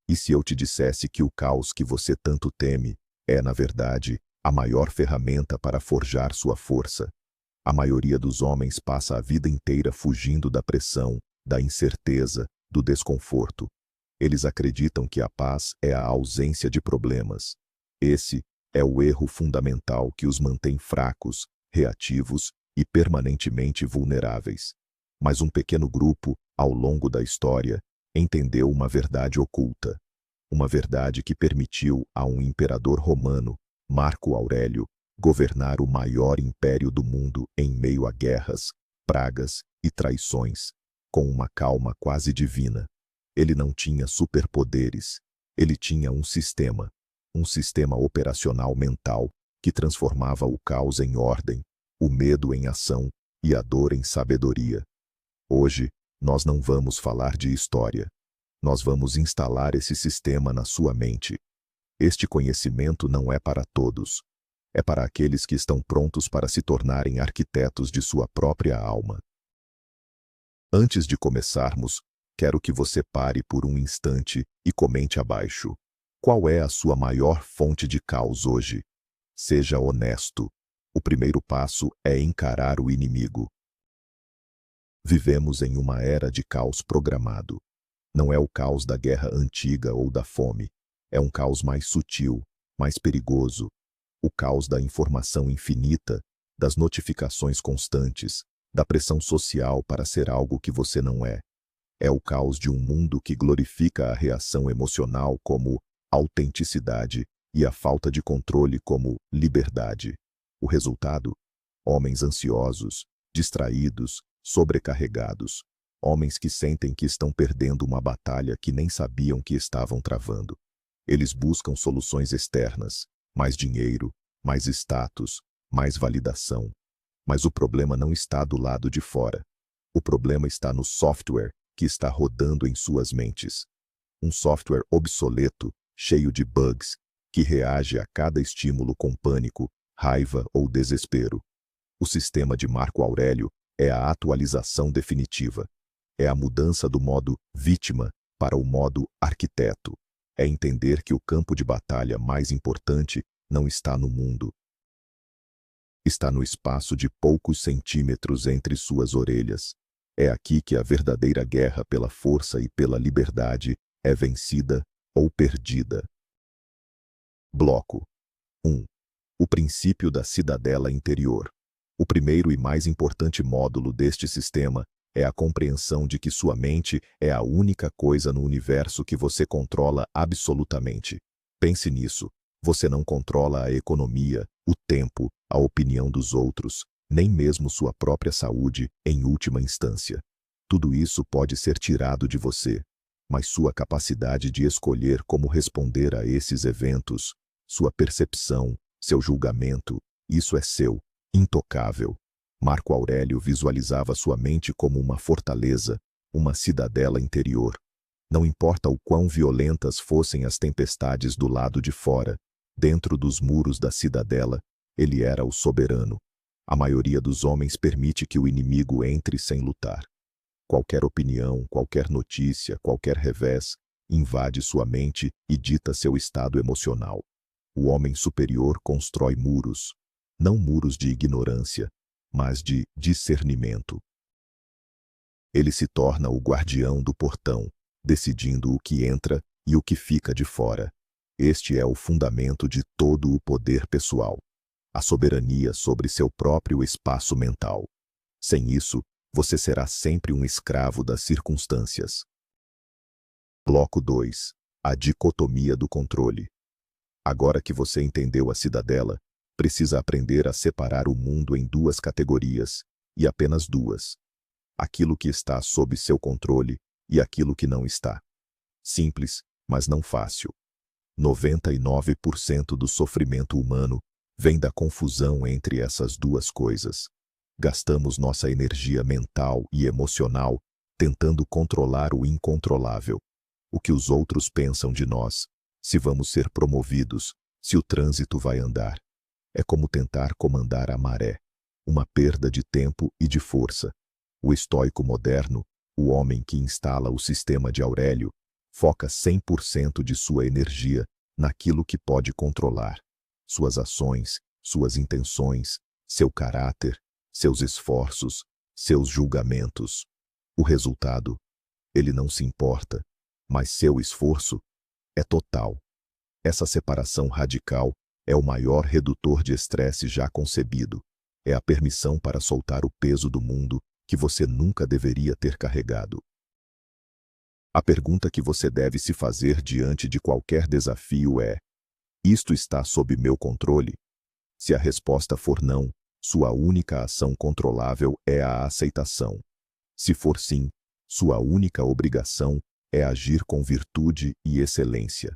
E se eu te dissesse que o caos que você tanto teme é, na verdade, a maior ferramenta para forjar sua força? A maioria dos homens passa a vida inteira fugindo da pressão, da incerteza, do desconforto. Eles acreditam que a paz é a ausência de problemas. Esse é o erro fundamental que os mantém fracos, reativos e permanentemente vulneráveis. Mas um pequeno grupo, ao longo da história, entendeu uma verdade oculta. Uma verdade que permitiu a um imperador romano, Marco Aurélio, governar o maior império do mundo em meio a guerras, pragas e traições, com uma calma quase divina. Ele não tinha superpoderes, ele tinha um sistema operacional mental que transformava o caos em ordem, o medo em ação e a dor em sabedoria. Hoje, nós não vamos falar de história. Nós vamos instalar esse sistema na sua mente. Este conhecimento não é para todos. É para aqueles que estão prontos para se tornarem arquitetos de sua própria alma. Antes de começarmos, quero que você pare por um instante e comente abaixo. Qual é a sua maior fonte de caos hoje? Seja honesto. O primeiro passo é encarar o inimigo. Vivemos em uma era de caos programado. Não é o caos da guerra antiga ou da fome. É um caos mais sutil, mais perigoso. O caos da informação infinita, das notificações constantes, da pressão social para ser algo que você não é. É o caos de um mundo que glorifica a reação emocional como autenticidade e a falta de controle como liberdade. O resultado? Homens ansiosos, distraídos, sobrecarregados. Homens que sentem que estão perdendo uma batalha que nem sabiam que estavam travando. Eles buscam soluções externas, mais dinheiro, mais status, mais validação. Mas o problema não está do lado de fora. O problema está no software que está rodando em suas mentes. Um software obsoleto, cheio de bugs, que reage a cada estímulo com pânico, raiva ou desespero. O sistema de Marco Aurélio é a atualização definitiva. É a mudança do modo vítima para o modo arquiteto. É entender que o campo de batalha mais importante não está no mundo. Está no espaço de poucos centímetros entre suas orelhas. É aqui que a verdadeira guerra pela força e pela liberdade é vencida ou perdida. Bloco 1. O princípio da cidadela interior. O primeiro e mais importante módulo deste sistema é a compreensão de que sua mente é a única coisa no universo que você controla absolutamente. Pense nisso. Você não controla a economia, o tempo, a opinião dos outros, nem mesmo sua própria saúde, em última instância. Tudo isso pode ser tirado de você, mas sua capacidade de escolher como responder a esses eventos, sua percepção, seu julgamento, isso é seu, intocável. Marco Aurélio visualizava sua mente como uma fortaleza, uma cidadela interior. Não importa o quão violentas fossem as tempestades do lado de fora, dentro dos muros da cidadela, ele era o soberano. A maioria dos homens permite que o inimigo entre sem lutar. Qualquer opinião, qualquer notícia, qualquer revés, invade sua mente e dita seu estado emocional. O homem superior constrói muros, não muros de ignorância, mas de discernimento. Ele se torna o guardião do portão, decidindo o que entra e o que fica de fora. Este é o fundamento de todo o poder pessoal. A soberania sobre seu próprio espaço mental. Sem isso, você será sempre um escravo das circunstâncias. Bloco 2. A dicotomia do controle. Agora que você entendeu a cidadela, precisa aprender a separar o mundo em duas categorias, e apenas duas. Aquilo que está sob seu controle e aquilo que não está. Simples, mas não fácil. 99% do sofrimento humano vem da confusão entre essas duas coisas. Gastamos nossa energia mental e emocional tentando controlar o incontrolável. O que os outros pensam de nós, se vamos ser promovidos, se o trânsito vai andar. É como tentar comandar a maré, uma perda de tempo e de força. O estoico moderno, o homem que instala o sistema de Aurélio, Foca 100% de sua energia naquilo que pode controlar: suas ações, suas intenções, seu caráter, seus esforços, seus julgamentos. O resultado, ele não se importa, mas seu esforço é total. Essa separação radical é o maior redutor de estresse já concebido. É a permissão para soltar o peso do mundo que você nunca deveria ter carregado. A pergunta que você deve se fazer diante de qualquer desafio é: isto está sob meu controle? Se a resposta for não, sua única ação controlável é a aceitação. Se for sim, sua única obrigação é agir com virtude e excelência.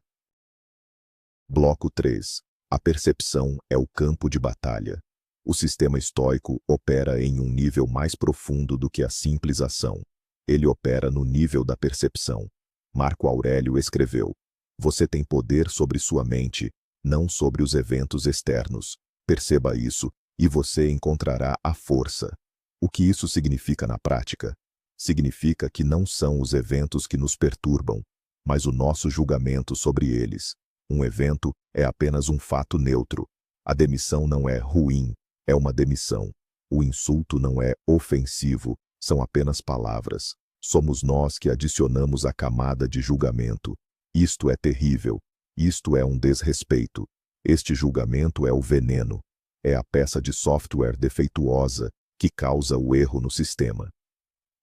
Bloco 3. A percepção é o campo de batalha. O sistema estoico opera em um nível mais profundo do que a simples ação. Ele opera no nível da percepção. Marco Aurélio escreveu: você tem poder sobre sua mente, não sobre os eventos externos. Perceba isso, e você encontrará a força. O que isso significa na prática? Significa que não são os eventos que nos perturbam, mas o nosso julgamento sobre eles. Um evento é apenas um fato neutro. A demissão não é ruim, é uma demissão. O insulto não é ofensivo, são apenas palavras. Somos nós que adicionamos a camada de julgamento. Isto é terrível. Isto é um desrespeito. Este julgamento é o veneno. É a peça de software defeituosa que causa o erro no sistema.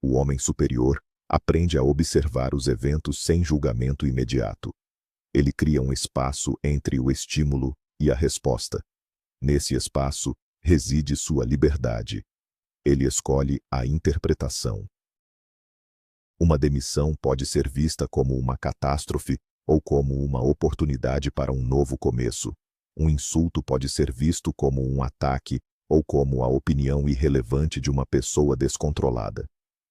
O homem superior aprende a observar os eventos sem julgamento imediato. Ele cria um espaço entre o estímulo e a resposta. Nesse espaço reside sua liberdade. Ele escolhe a interpretação. Uma demissão pode ser vista como uma catástrofe ou como uma oportunidade para um novo começo. Um insulto pode ser visto como um ataque ou como a opinião irrelevante de uma pessoa descontrolada.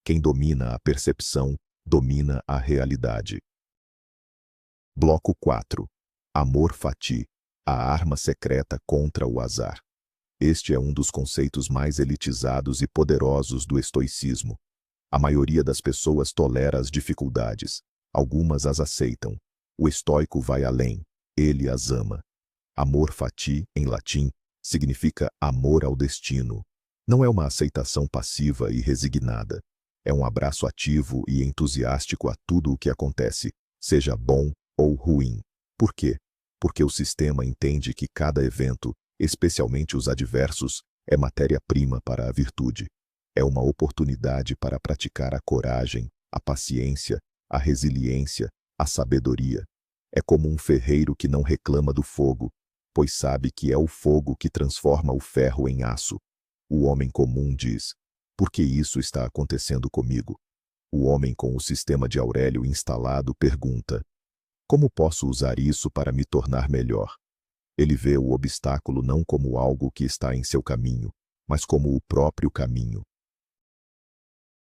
Quem domina a percepção, domina a realidade. Bloco 4. Amor fati, a arma secreta contra o azar. Este é um dos conceitos mais elitizados e poderosos do estoicismo. A maioria das pessoas tolera as dificuldades. Algumas as aceitam. O estoico vai além. Ele as ama. Amor fati, em latim, significa amor ao destino. Não é uma aceitação passiva e resignada. É um abraço ativo e entusiástico a tudo o que acontece, seja bom ou ruim. Por quê? Porque o sistema entende que cada evento, especialmente os adversos, é matéria-prima para a virtude. É uma oportunidade para praticar a coragem, a paciência, a resiliência, a sabedoria. É como um ferreiro que não reclama do fogo, pois sabe que é o fogo que transforma o ferro em aço. O homem comum diz: por que isso está acontecendo comigo? O homem com o sistema de Aurélio instalado pergunta: como posso usar isso para me tornar melhor? Ele vê o obstáculo não como algo que está em seu caminho, mas como o próprio caminho.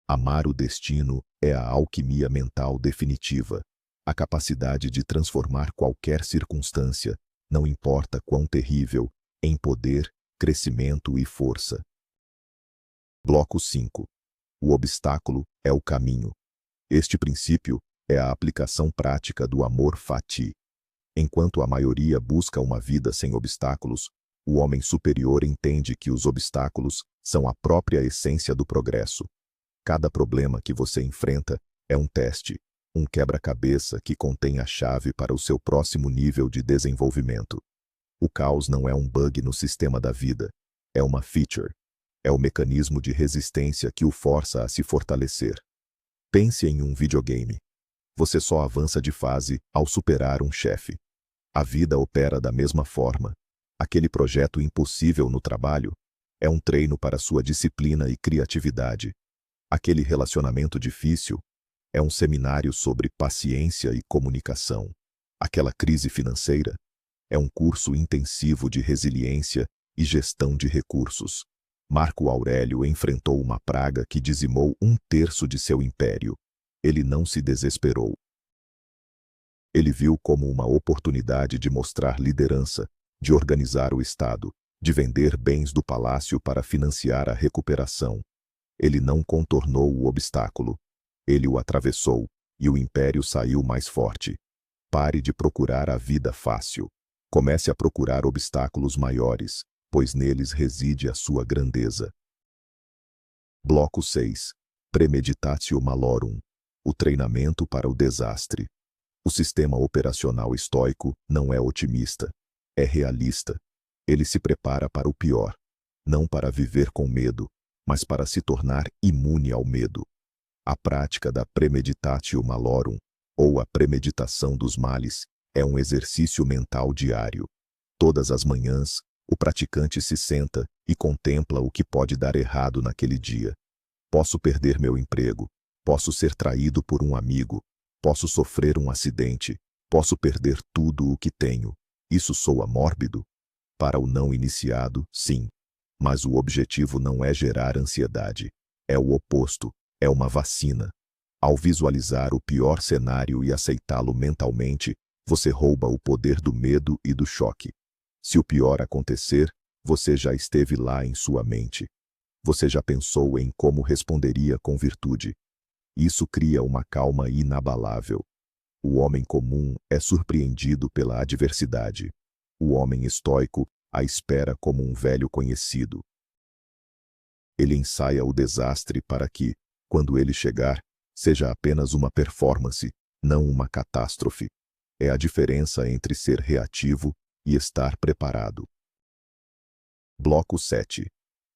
Amar o destino é a alquimia mental definitiva, a capacidade de transformar qualquer circunstância, não importa quão terrível, em poder, crescimento e força. Bloco 5. O obstáculo é o caminho. Este princípio é a aplicação prática do amor fati. Enquanto a maioria busca uma vida sem obstáculos, o homem superior entende que os obstáculos são a própria essência do progresso. Cada problema que você enfrenta é um teste, um quebra-cabeça que contém a chave para o seu próximo nível de desenvolvimento. O caos não é um bug no sistema da vida, é uma feature. É o mecanismo de resistência que o força a se fortalecer. Pense em um videogame. Você só avança de fase ao superar um chefe. A vida opera da mesma forma. Aquele projeto impossível no trabalho é um treino para sua disciplina e criatividade. Aquele relacionamento difícil é um seminário sobre paciência e comunicação. Aquela crise financeira é um curso intensivo de resiliência e gestão de recursos. Marco Aurélio enfrentou uma praga que dizimou 1/3 de seu império. Ele não se desesperou. Ele viu como uma oportunidade de mostrar liderança, de organizar o Estado, de vender bens do palácio para financiar a recuperação. Ele não contornou o obstáculo. Ele o atravessou, e o império saiu mais forte. Pare de procurar a vida fácil. Comece a procurar obstáculos maiores, pois neles reside a sua grandeza. Bloco 6. Premeditatio malorum. O treinamento para o desastre. O sistema operacional estoico não é otimista. É realista. Ele se prepara para o pior. Não para viver com medo, mas para se tornar imune ao medo. A prática da premeditatio malorum, ou a premeditação dos males, é um exercício mental diário. Todas as manhãs, o praticante se senta e contempla o que pode dar errado naquele dia. Posso perder meu emprego, posso ser traído por um amigo, posso sofrer um acidente, posso perder tudo o que tenho. Isso soa mórbido? Para o não iniciado, sim. Mas o objetivo não é gerar ansiedade. É o oposto, é uma vacina. Ao visualizar o pior cenário e aceitá-lo mentalmente, você rouba o poder do medo e do choque. Se o pior acontecer, você já esteve lá em sua mente. Você já pensou em como responderia com virtude. Isso cria uma calma inabalável. O homem comum é surpreendido pela adversidade. O homem estoico a espera como um velho conhecido. Ele ensaia o desastre para que, quando ele chegar, seja apenas uma performance, não uma catástrofe. É a diferença entre ser reativo e estar preparado. Bloco 7.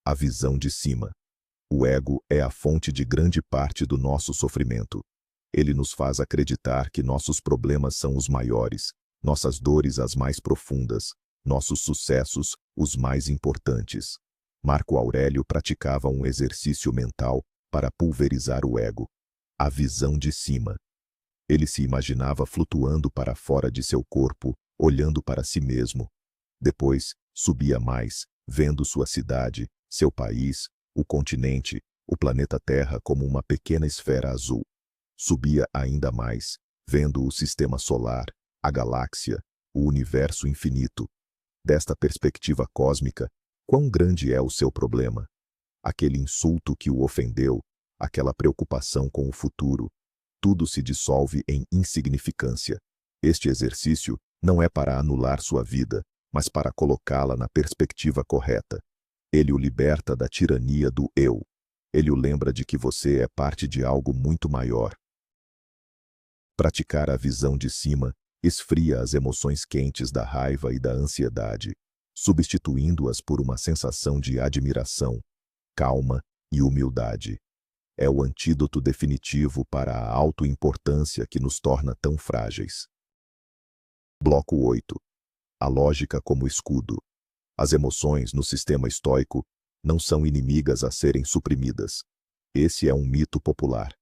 A visão de cima. O ego é a fonte de grande parte do nosso sofrimento. Ele nos faz acreditar que nossos problemas são os maiores, nossas dores as mais profundas, nossos sucessos os mais importantes. Marco Aurélio praticava um exercício mental para pulverizar o ego. A visão de cima. Ele se imaginava flutuando para fora de seu corpo, olhando para si mesmo. Depois, subia mais, vendo sua cidade, seu país, o continente, o planeta Terra como uma pequena esfera azul. Subia ainda mais, vendo o sistema solar, a galáxia, o universo infinito. Desta perspectiva cósmica, quão grande é o seu problema? Aquele insulto que o ofendeu, aquela preocupação com o futuro, tudo se dissolve em insignificância. Este exercício não é para anular sua vida, mas para colocá-la na perspectiva correta. Ele o liberta da tirania do eu. Ele o lembra de que você é parte de algo muito maior. Praticar a visão de cima esfria as emoções quentes da raiva e da ansiedade, substituindo-as por uma sensação de admiração, calma e humildade. É o antídoto definitivo para a autoimportância que nos torna tão frágeis. Bloco 8. A lógica como escudo. As emoções no sistema estoico não são inimigas a serem suprimidas. Esse é um mito popular.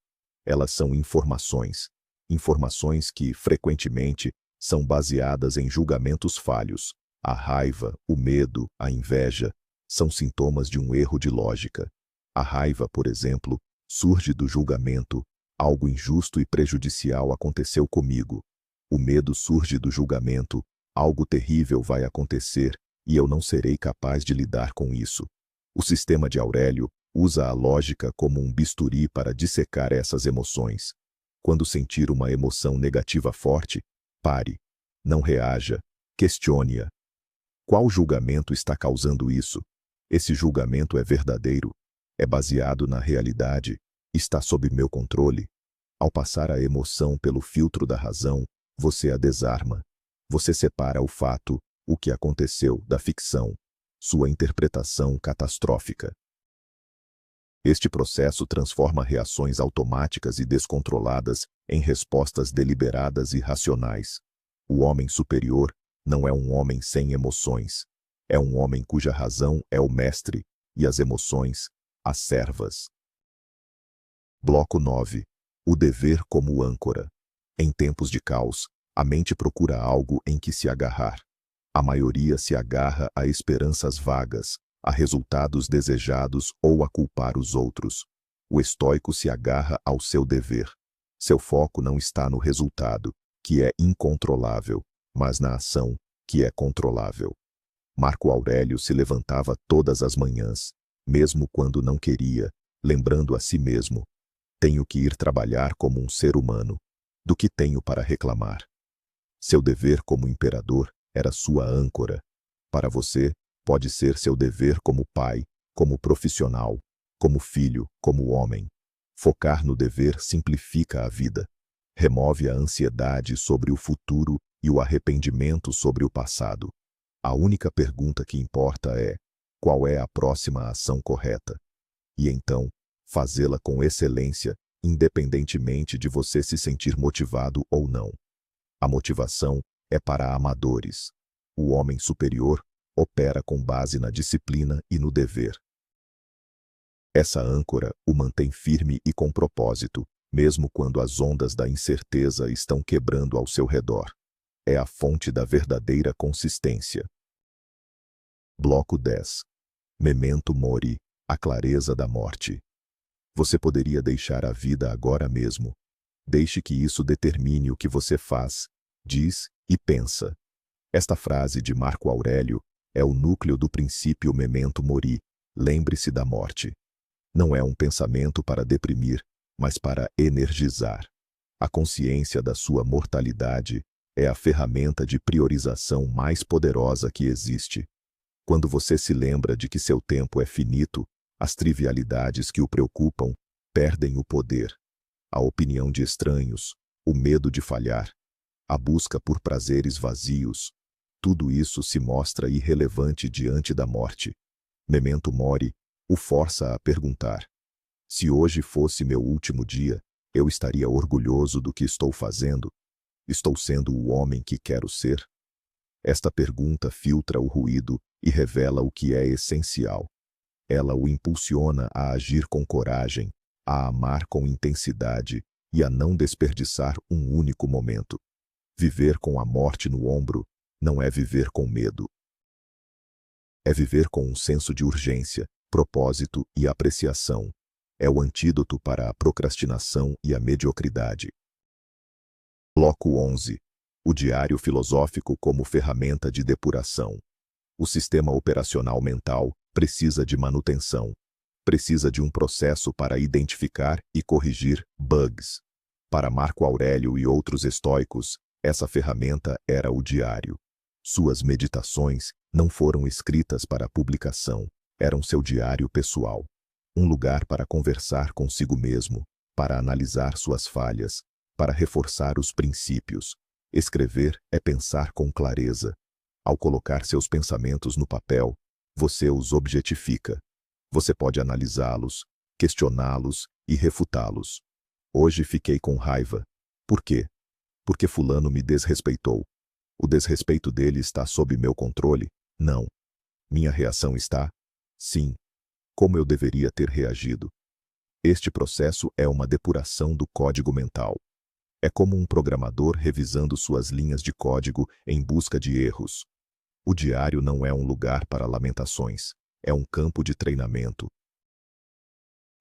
Elas são informações. Informações que, frequentemente, são baseadas em julgamentos falhos. A raiva, o medo, a inveja são sintomas de um erro de lógica. A raiva, por exemplo, surge do julgamento. Algo injusto e prejudicial aconteceu comigo. O medo surge do julgamento. Algo terrível vai acontecer e eu não serei capaz de lidar com isso. O sistema de Aurélio usa a lógica como um bisturi para dissecar essas emoções. Quando sentir uma emoção negativa forte, pare. Não reaja. Questione-a. Qual julgamento está causando isso? Esse julgamento é verdadeiro? É baseado na realidade? Está sob meu controle? Ao passar a emoção pelo filtro da razão, você a desarma. Você separa o fato, o que aconteceu, da ficção, sua interpretação catastrófica. Este processo transforma reações automáticas e descontroladas em respostas deliberadas e racionais. O homem superior não é um homem sem emoções. É um homem cuja razão é o mestre e as emoções, as servas. Bloco 9. O dever como âncora. Em tempos de caos, a mente procura algo em que se agarrar. A maioria se agarra a esperanças vagas, a resultados desejados ou a culpar os outros. O estoico se agarra ao seu dever. Seu foco não está no resultado, que é incontrolável, mas na ação, que é controlável. Marco Aurélio se levantava todas as manhãs, mesmo quando não queria, lembrando a si mesmo: tenho que ir trabalhar como um ser humano. Do que tenho para reclamar? Seu dever como imperador era sua âncora. Para você, pode ser seu dever como pai, como profissional, como filho, como homem. Focar no dever simplifica a vida. Remove a ansiedade sobre o futuro e o arrependimento sobre o passado. A única pergunta que importa é: qual é a próxima ação correta? E então, fazê-la com excelência, independentemente de você se sentir motivado ou não. A motivação é para amadores. O homem superior opera com base na disciplina e no dever. Essa âncora o mantém firme e com propósito, mesmo quando as ondas da incerteza estão quebrando ao seu redor. É a fonte da verdadeira consistência. Bloco 10. Memento Mori, a clareza da morte. Você poderia deixar a vida agora mesmo. Deixe que isso determine o que você faz, diz e pensa. Esta frase de Marco Aurélio é o núcleo do princípio Memento Mori, lembre-se da morte. Não é um pensamento para deprimir, mas para energizar. A consciência da sua mortalidade é a ferramenta de priorização mais poderosa que existe. Quando você se lembra de que seu tempo é finito, as trivialidades que o preocupam perdem o poder. A opinião de estranhos, o medo de falhar, a busca por prazeres vazios, tudo isso se mostra irrelevante diante da morte. Memento Mori o força a perguntar: se hoje fosse meu último dia, eu estaria orgulhoso do que estou fazendo? Estou sendo o homem que quero ser? Esta pergunta filtra o ruído e revela o que é essencial. Ela o impulsiona a agir com coragem, a amar com intensidade e a não desperdiçar um único momento. Viver com a morte no ombro não é viver com medo. É viver com um senso de urgência, propósito e apreciação. É o antídoto para a procrastinação e a mediocridade. Bloco 11. O diário filosófico como ferramenta de depuração. O sistema operacional mental precisa de manutenção. Precisa de um processo para identificar e corrigir bugs. Para Marco Aurélio e outros estoicos, essa ferramenta era o diário. Suas meditações não foram escritas para publicação, eram seu diário pessoal. Um lugar para conversar consigo mesmo, para analisar suas falhas, para reforçar os princípios. Escrever é pensar com clareza. Ao colocar seus pensamentos no papel, você os objetifica. Você pode analisá-los, questioná-los e refutá-los. Hoje fiquei com raiva. Por quê? Porque fulano me desrespeitou. O desrespeito dele está sob meu controle? Não. Minha reação está? Sim. Como eu deveria ter reagido? Este processo é uma depuração do código mental. É como um programador revisando suas linhas de código em busca de erros. O diário não é um lugar para lamentações, é um campo de treinamento.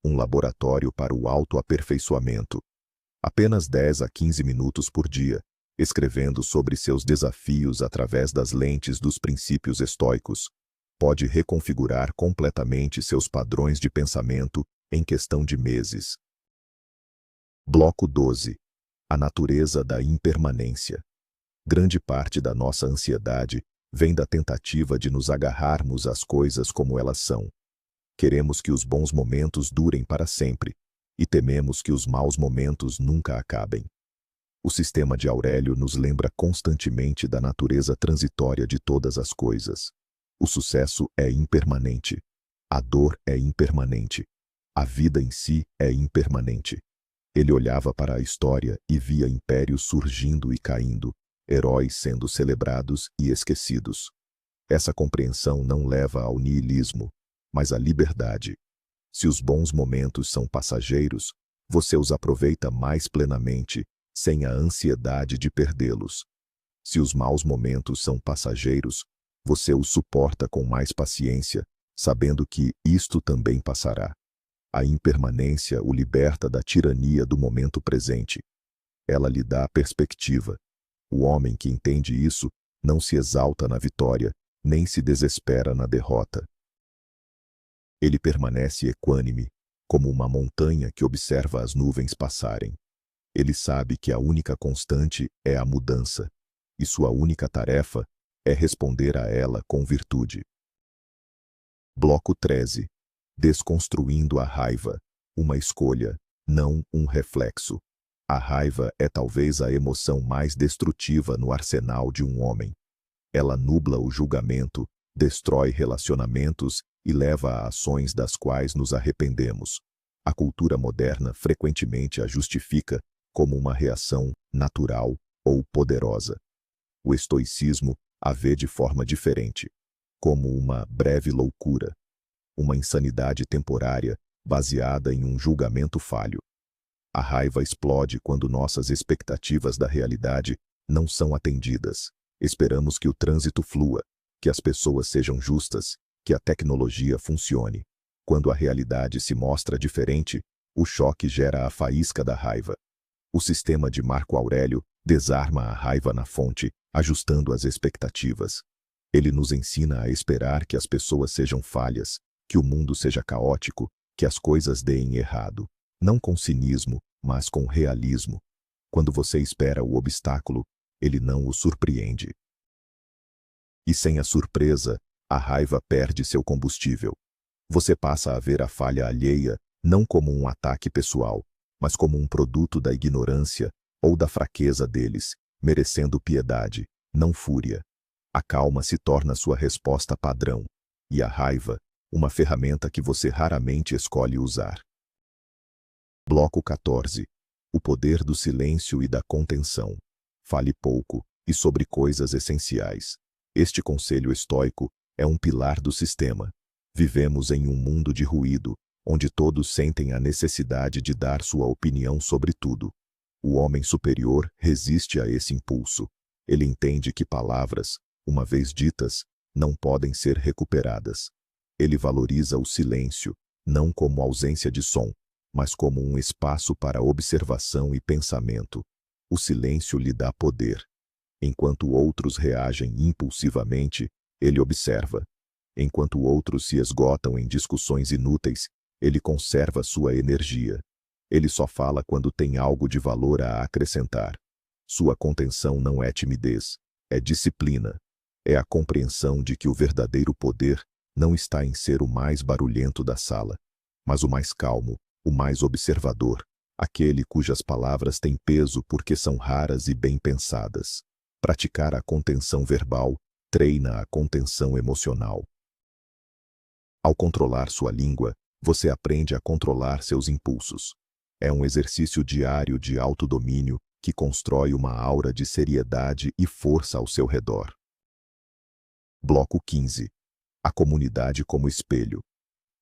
Um laboratório para o autoaperfeiçoamento. Apenas 10 a 15 minutos por dia, escrevendo sobre seus desafios através das lentes dos princípios estoicos, pode reconfigurar completamente seus padrões de pensamento em questão de meses. Bloco 12. A natureza da impermanência. Grande parte da nossa ansiedade vem da tentativa de nos agarrarmos às coisas como elas são. Queremos que os bons momentos durem para sempre, e tememos que os maus momentos nunca acabem. O sistema de Aurélio nos lembra constantemente da natureza transitória de todas as coisas. O sucesso é impermanente. A dor é impermanente. A vida em si é impermanente. Ele olhava para a história e via impérios surgindo e caindo, heróis sendo celebrados e esquecidos. Essa compreensão não leva ao niilismo, mas à liberdade. Se os bons momentos são passageiros, você os aproveita mais plenamente, sem a ansiedade de perdê-los. Se os maus momentos são passageiros, você os suporta com mais paciência, sabendo que isto também passará. A impermanência o liberta da tirania do momento presente. Ela lhe dá perspectiva. O homem que entende isso não se exalta na vitória, nem se desespera na derrota. Ele permanece equânime, como uma montanha que observa as nuvens passarem. Ele sabe que a única constante é a mudança, e sua única tarefa é responder a ela com virtude. Bloco 13. Desconstruindo a raiva. Uma escolha, não um reflexo. A raiva é talvez a emoção mais destrutiva no arsenal de um homem. Ela nubla o julgamento, destrói relacionamentos e leva a ações das quais nos arrependemos. A cultura moderna frequentemente a justifica como uma reação natural ou poderosa. O estoicismo a vê de forma diferente, como uma breve loucura, uma insanidade temporária baseada em um julgamento falho. A raiva explode quando nossas expectativas da realidade não são atendidas. Esperamos que o trânsito flua, que as pessoas sejam justas, que a tecnologia funcione. Quando a realidade se mostra diferente, o choque gera a faísca da raiva. O sistema de Marco Aurélio desarma a raiva na fonte, ajustando as expectativas. Ele nos ensina a esperar que as pessoas sejam falhas, que o mundo seja caótico, que as coisas deem errado. Não com cinismo, mas com realismo. Quando você espera o obstáculo, ele não o surpreende. E sem a surpresa, a raiva perde seu combustível. Você passa a ver a falha alheia não como um ataque pessoal, mas como um produto da ignorância ou da fraqueza deles, merecendo piedade, não fúria. A calma se torna sua resposta padrão, e a raiva, uma ferramenta que você raramente escolhe usar. Bloco 14. O poder do silêncio e da contenção. Fale pouco, e sobre coisas essenciais. Este conselho estoico é um pilar do sistema. Vivemos em um mundo de ruído, onde todos sentem a necessidade de dar sua opinião sobre tudo. O homem superior resiste a esse impulso. Ele entende que palavras, uma vez ditas, não podem ser recuperadas. Ele valoriza o silêncio, não como ausência de som, mas como um espaço para observação e pensamento. O silêncio lhe dá poder. Enquanto outros reagem impulsivamente, ele observa. Enquanto outros se esgotam em discussões inúteis, ele conserva sua energia. Ele só fala quando tem algo de valor a acrescentar. Sua contenção não é timidez, é disciplina. É a compreensão de que o verdadeiro poder não está em ser o mais barulhento da sala, mas o mais calmo, o mais observador, aquele cujas palavras têm peso porque são raras e bem pensadas. Praticar a contenção verbal treina a contenção emocional. Ao controlar sua língua, você aprende a controlar seus impulsos. É um exercício diário de autodomínio que constrói uma aura de seriedade e força ao seu redor. Bloco 15. A comunidade como espelho.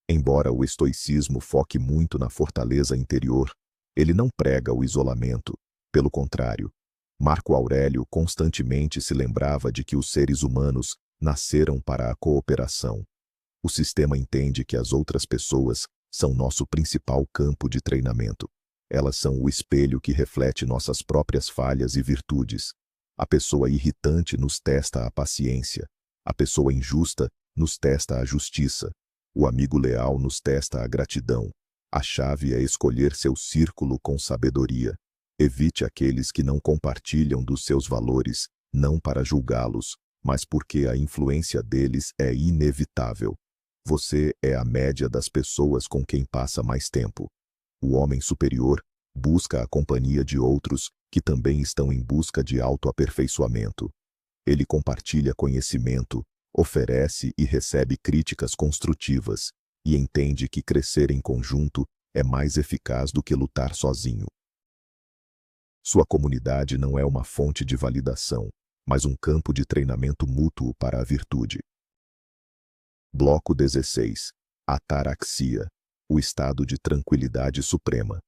Embora o estoicismo foque muito na fortaleza interior, ele não prega o isolamento. Pelo contrário, Marco Aurélio constantemente se lembrava de que os seres humanos nasceram para a cooperação. O sistema entende que as outras pessoas são nosso principal campo de treinamento. Elas são o espelho que reflete nossas próprias falhas e virtudes. A pessoa irritante nos testa a paciência. A pessoa injusta nos testa a justiça. O amigo leal nos testa a gratidão. A chave é escolher seu círculo com sabedoria. Evite aqueles que não compartilham dos seus valores, não para julgá-los, mas porque a influência deles é inevitável. Você é a média das pessoas com quem passa mais tempo. O homem superior busca a companhia de outros que também estão em busca de autoaperfeiçoamento. Ele compartilha conhecimento, oferece e recebe críticas construtivas, e entende que crescer em conjunto é mais eficaz do que lutar sozinho. Sua comunidade não é uma fonte de validação, mas um campo de treinamento mútuo para a virtude. Bloco 16. Ataraxia, o estado de tranquilidade suprema.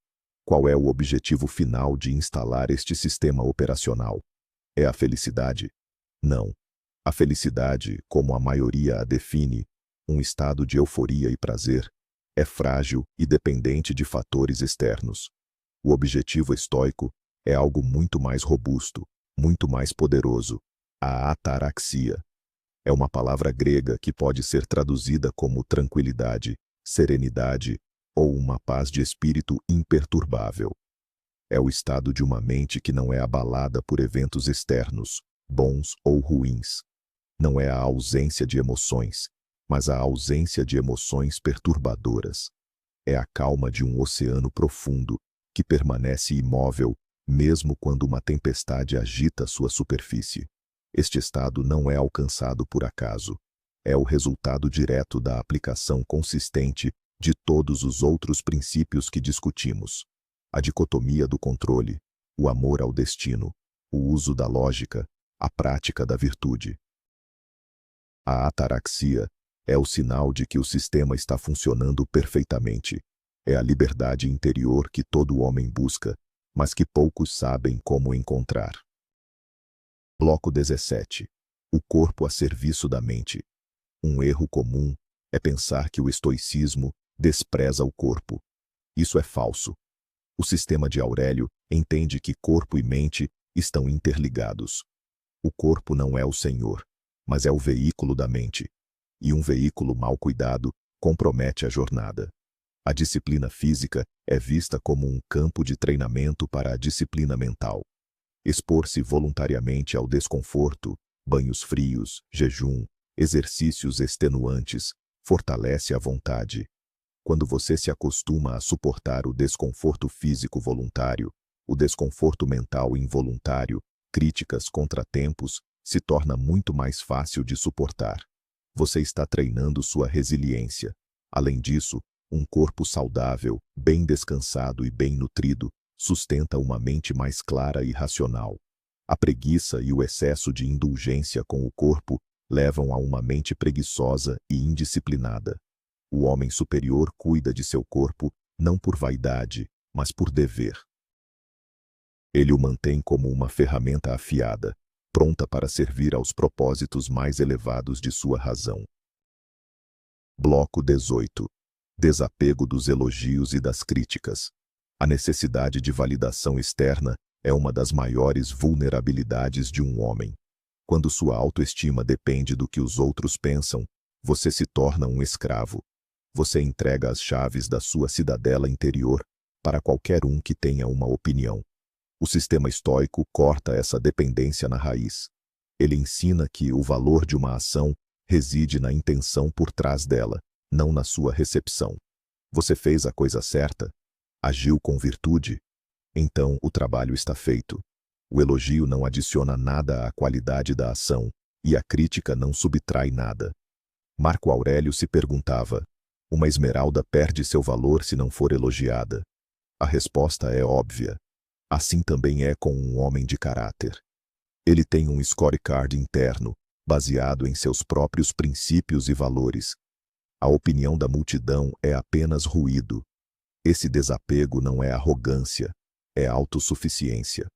Qual é o objetivo final de instalar este sistema operacional? É a felicidade? Não. A felicidade, como a maioria a define, um estado de euforia e prazer, é frágil e dependente de fatores externos. O objetivo estoico é algo muito mais robusto, muito mais poderoso, a ataraxia. É uma palavra grega que pode ser traduzida como tranquilidade, serenidade ou uma paz de espírito imperturbável. É o estado de uma mente que não é abalada por eventos externos, bons ou ruins. Não é a ausência de emoções, mas a ausência de emoções perturbadoras. É a calma de um oceano profundo, que permanece imóvel, mesmo quando uma tempestade agita sua superfície. Este estado não é alcançado por acaso. É o resultado direto da aplicação consistente de todos os outros princípios que discutimos. A dicotomia do controle, o amor ao destino, o uso da lógica, a prática da virtude. A ataraxia é o sinal de que o sistema está funcionando perfeitamente. É a liberdade interior que todo homem busca, mas que poucos sabem como encontrar. Bloco 17. O corpo a serviço da mente. Um erro comum é pensar que o estoicismo despreza o corpo. Isso é falso. O sistema de Aurélio entende que corpo e mente estão interligados. O corpo não é o senhor, mas é o veículo da mente. E um veículo mal cuidado compromete a jornada. A disciplina física é vista como um campo de treinamento para a disciplina mental. Expor-se voluntariamente ao desconforto, banhos frios, jejum, exercícios extenuantes, fortalece a vontade. Quando você se acostuma a suportar o desconforto físico voluntário, o desconforto mental involuntário, críticas, contratempos, se torna muito mais fácil de suportar. Você está treinando sua resiliência. Além disso, um corpo saudável, bem descansado e bem nutrido, sustenta uma mente mais clara e racional. A preguiça e o excesso de indulgência com o corpo levam a uma mente preguiçosa e indisciplinada. O homem superior cuida de seu corpo, não por vaidade, mas por dever. Ele o mantém como uma ferramenta afiada, pronta para servir aos propósitos mais elevados de sua razão. Bloco 18. Desapego dos elogios e das críticas. A necessidade de validação externa é uma das maiores vulnerabilidades de um homem. Quando sua autoestima depende do que os outros pensam, você se torna um escravo. Você entrega as chaves da sua cidadela interior para qualquer um que tenha uma opinião. O sistema estoico corta essa dependência na raiz. Ele ensina que o valor de uma ação reside na intenção por trás dela, não na sua recepção. Você fez a coisa certa? Agiu com virtude? Então o trabalho está feito. O elogio não adiciona nada à qualidade da ação, e a crítica não subtrai nada. Marco Aurélio se perguntava: uma esmeralda perde seu valor se não for elogiada? A resposta é óbvia. Assim também é com um homem de caráter. Ele tem um scorecard interno, baseado em seus próprios princípios e valores. A opinião da multidão é apenas ruído. Esse desapego não é arrogância, é autossuficiência.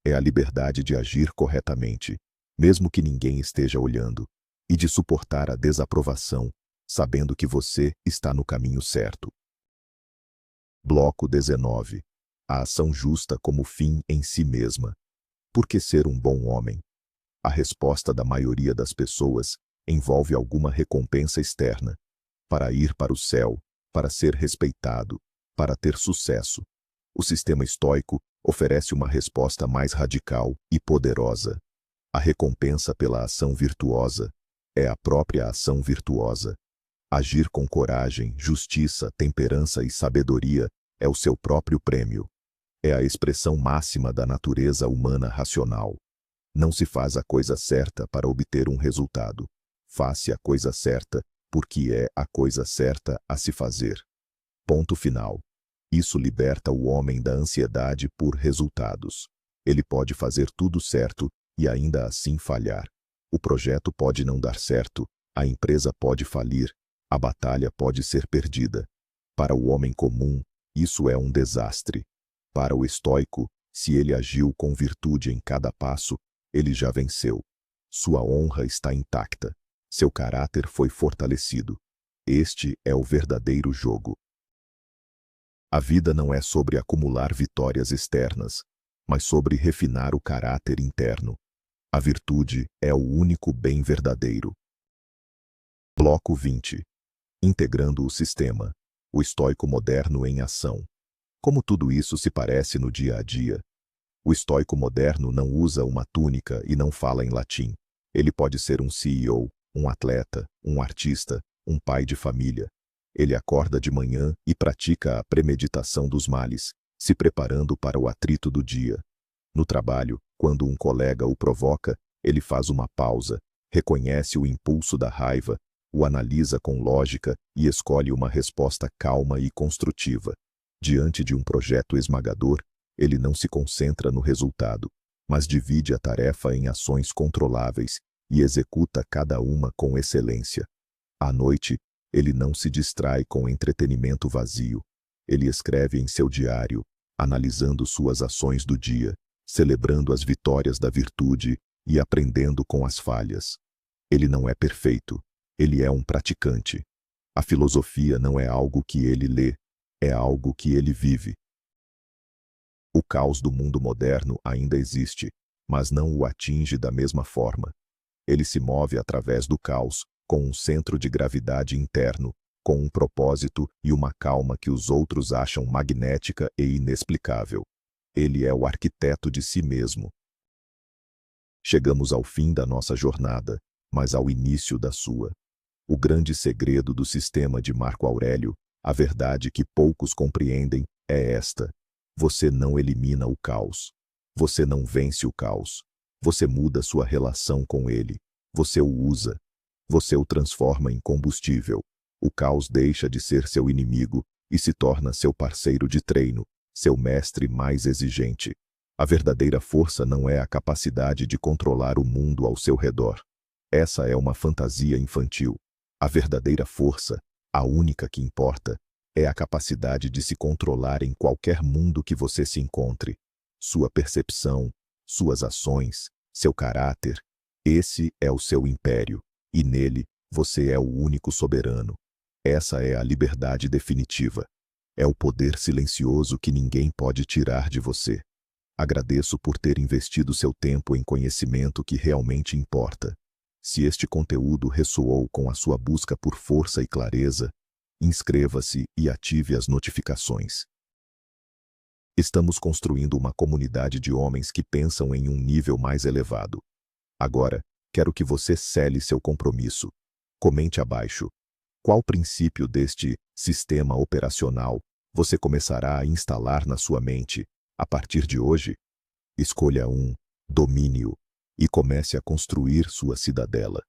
É a liberdade de agir corretamente, mesmo que ninguém esteja olhando, e de suportar a desaprovação, sabendo que você está no caminho certo. Bloco 19. A ação justa como fim em si mesma. Por que ser um bom homem? A resposta da maioria das pessoas envolve alguma recompensa externa. Para ir para o céu, para ser respeitado, para ter sucesso. O sistema estoico oferece uma resposta mais radical e poderosa. A recompensa pela ação virtuosa é a própria ação virtuosa. Agir com coragem, justiça, temperança e sabedoria é o seu próprio prêmio. É a expressão máxima da natureza humana racional. Não se faz a coisa certa para obter um resultado. Faça a coisa certa, porque é a coisa certa a se fazer. Ponto final. Isso liberta o homem da ansiedade por resultados. Ele pode fazer tudo certo e ainda assim falhar. O projeto pode não dar certo, a empresa pode falir, a batalha pode ser perdida. Para o homem comum, isso é um desastre. Para o estoico, se ele agiu com virtude em cada passo, ele já venceu. Sua honra está intacta. Seu caráter foi fortalecido. Este é o verdadeiro jogo. A vida não é sobre acumular vitórias externas, mas sobre refinar o caráter interno. A virtude é o único bem verdadeiro. Bloco 20. Integrando o sistema. O estoico moderno em ação. Como tudo isso se parece no dia a dia. O estoico moderno não usa uma túnica e não fala em latim. Ele pode ser um CEO, um atleta, um artista, um pai de família. Ele acorda de manhã e pratica a premeditação dos males, se preparando para o atrito do dia. No trabalho, quando um colega o provoca, ele faz uma pausa, reconhece o impulso da raiva, o analisa com lógica e escolhe uma resposta calma e construtiva. Diante de um projeto esmagador, ele não se concentra no resultado, mas divide a tarefa em ações controláveis e executa cada uma com excelência. À noite, ele não se distrai com entretenimento vazio. Ele escreve em seu diário, analisando suas ações do dia, celebrando as vitórias da virtude e aprendendo com as falhas. Ele não é perfeito, ele é um praticante. A filosofia não é algo que ele lê, é algo que ele vive. O caos do mundo moderno ainda existe, mas não o atinge da mesma forma. Ele se move através do caos, com um centro de gravidade interno, com um propósito e uma calma que os outros acham magnética e inexplicável. Ele é o arquiteto de si mesmo. Chegamos ao fim da nossa jornada, mas ao início da sua. O grande segredo do sistema de Marco Aurélio, a verdade que poucos compreendem, é esta: você não elimina o caos. Você não vence o caos. Você muda sua relação com ele. Você o usa. Você o transforma em combustível. O caos deixa de ser seu inimigo e se torna seu parceiro de treino, seu mestre mais exigente. A verdadeira força não é a capacidade de controlar o mundo ao seu redor. Essa é uma fantasia infantil. A verdadeira força, a única que importa, é a capacidade de se controlar em qualquer mundo que você se encontre. Sua percepção, suas ações, seu caráter. Esse é o seu império, e nele, você é o único soberano. Essa é a liberdade definitiva. É o poder silencioso que ninguém pode tirar de você. Agradeço por ter investido seu tempo em conhecimento que realmente importa. Se este conteúdo ressoou com a sua busca por força e clareza, inscreva-se e ative as notificações. Estamos construindo uma comunidade de homens que pensam em um nível mais elevado. Agora, quero que você sele seu compromisso. Comente abaixo. Qual princípio deste sistema operacional você começará a instalar na sua mente a partir de hoje? Escolha um: domínio, e comece a construir sua cidadela.